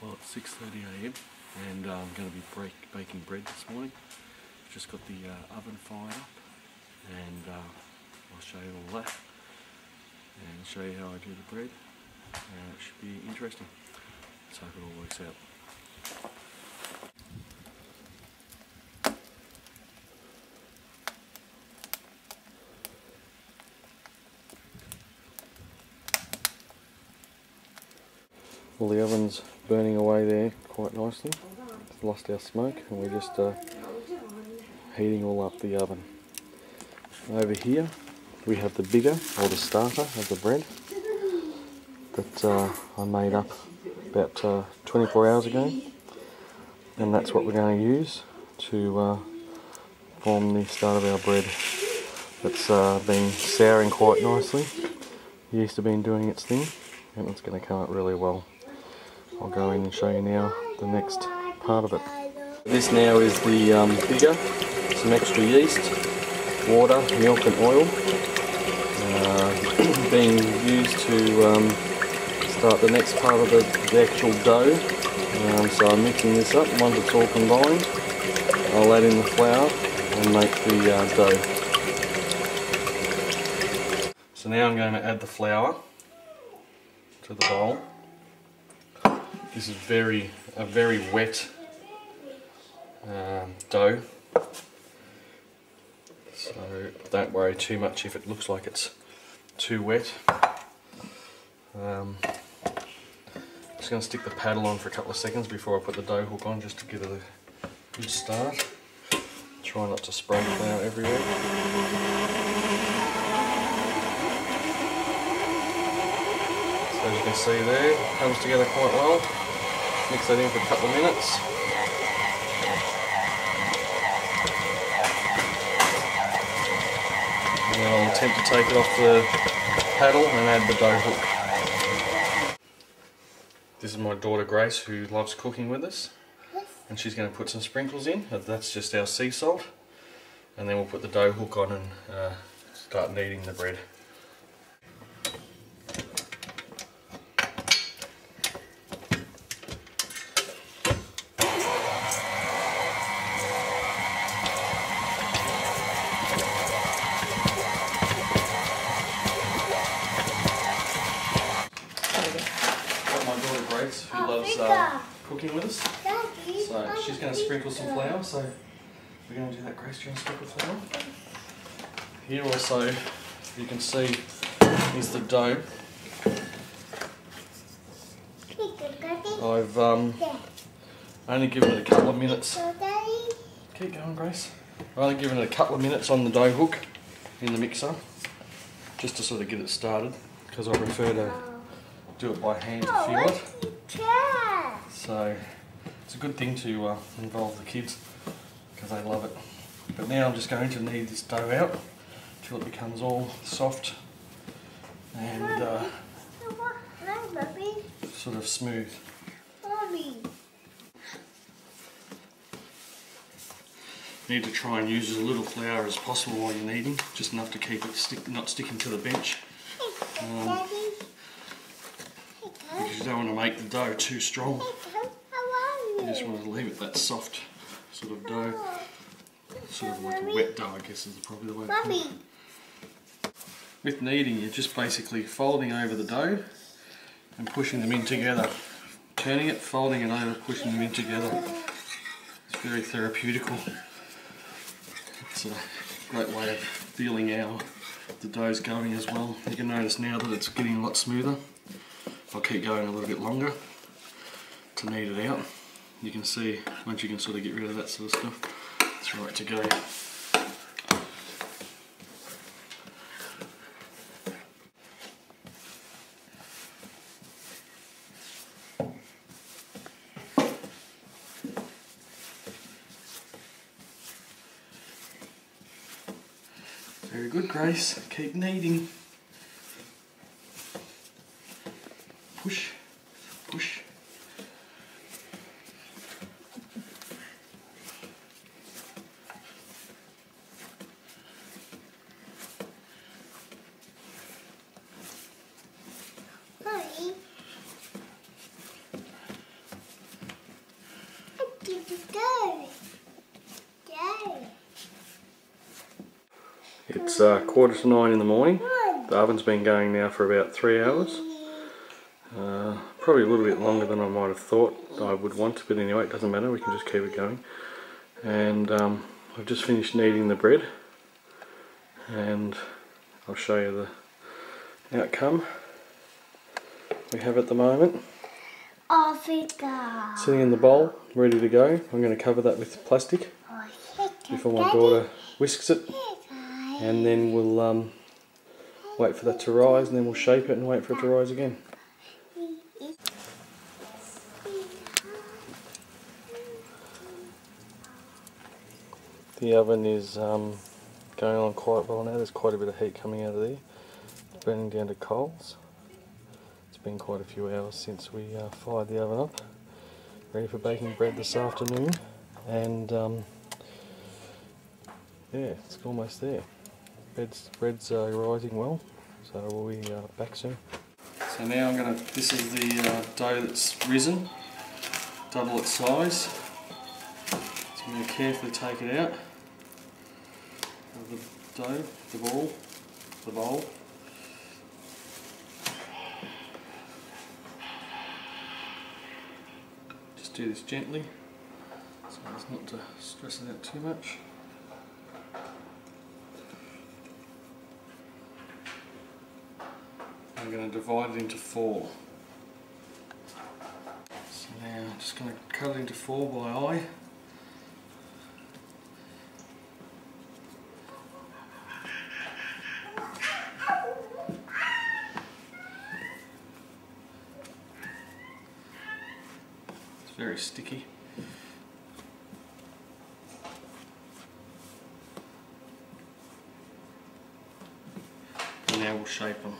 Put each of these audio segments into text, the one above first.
Well, it's 6:30 AM and I'm going to be baking bread this morning. Just got the oven fired up and I'll show you all that and show you how I do the bread. It should be interesting. Let's hope it all works out. Well, the oven's burning away there quite nicely. It's lost our smoke and we're just heating all up the oven. Over here we have the bigger, or the starter of the bread that I made up about 24 hours ago, and that's what we're going to use to form the start of our bread. It's been souring quite nicely. The yeast has been doing its thing and it's going to come out really well. I'll go in and show you now the next part of it. This now is the bigger, some extra yeast, water, milk and oil being used to start the next part of the actual dough. So I'm mixing this up. Once it's all combined, I'll add in the flour and make the dough. So now I'm going to add the flour to the bowl. This is a very wet dough, so don't worry too much if it looks like it's too wet. Just going to stick the paddle on for a couple of seconds before I put the dough hook on, just to give it a good start. Try not to spray flour everywhere. So as you can see there, it comes together quite well. Mix that in for a couple of minutes. And then I'll attempt to take it off the paddle and add the dough hook. This is my daughter Grace, who loves cooking with us, and she's going to put some sprinkles in. That's just our sea salt, and then we'll put the dough hook on and start kneading the bread. Who loves cooking with us. So she's going to sprinkle some flour, so we're going to do that. Grace, do you want to sprinkle flour? Here also, you can see, is the dough. I've only given it a couple of minutes. Keep going, Grace. I've only given it a couple of minutes on the dough hook in the mixer, just to sort of get it started, because I prefer to do it by hand to feel it. So it's a good thing to involve the kids, because they love it. But now I'm just going to knead this dough out till it becomes all soft and sort of smooth. You need to try and use as little flour as possible while you're kneading, just enough to keep it not sticking to the bench. Because you don't want to make the dough too strong. You just want to leave it that soft sort of dough. Sort of like a wet dough, I guess is probably the way to put it. With kneading, you're just basically folding over the dough and pushing them in together. Turning it, folding it over, pushing them in together. It's very therapeutical. It's a great way of feeling how the dough's going as well. You can notice now that it's getting a lot smoother. I'll keep going a little bit longer to knead it out. You can see, once you can sort of get rid of that sort of stuff, it's right to go. Very good, Grace. Keep kneading. Push, push. It's 8:45 in the morning. The oven's been going now for about 3 hours. Probably a little bit longer than I might have thought I would want, but anyway, it doesn't matter, we can just keep it going. And I've just finished kneading the bread, and I'll show you the outcome we have at the moment. Sitting in the bowl, ready to go. I'm going to cover that with plastic before my daughter whisks it, and then we'll wait for that to rise, and then we'll shape it and wait for it to rise again. The oven is going on quite well now. There's quite a bit of heat coming out of there. It's burning down to coals. It's been quite a few hours since we fired the oven up. Ready for baking bread this afternoon, and yeah, it's almost there. Bread's rising well, so we'll be back soon. So now this is the dough that's risen, double its size. So I'm going to carefully take it out of the dough, the bowl. Just do this gently, so as not to stress it out too much. I'm going to divide it into 4. So now I'm just going to cut it into 4 by eye. It's very sticky. And now we'll shape them.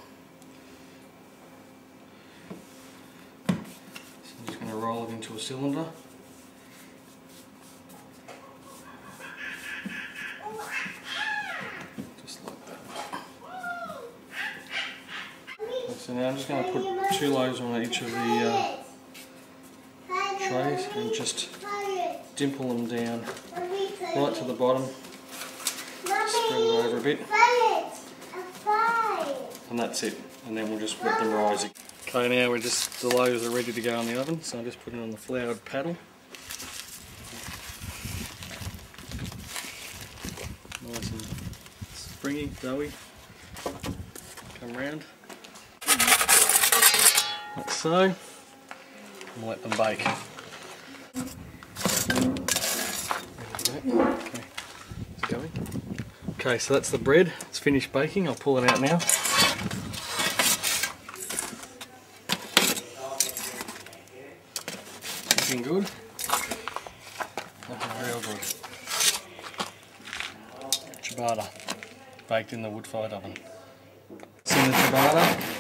Roll it into a cylinder. Just like that. So now I'm just going to put 2 loaves on each of the trays and just dimple them down right to the bottom. Spread it over a bit. And that's it. And then we'll just let them rise again. Okay, now the loaves are ready to go in the oven, so I'm just putting it on the floured paddle. Nice and springy, doughy. Come round. Like so. And we'll let them bake. Ready to go. Okay, it's going. Okay, so that's the bread. It's finished baking. I'll pull it out now. Looking good. Looking real good. Ciabatta, baked in the wood-fired oven. It's in the ciabatta.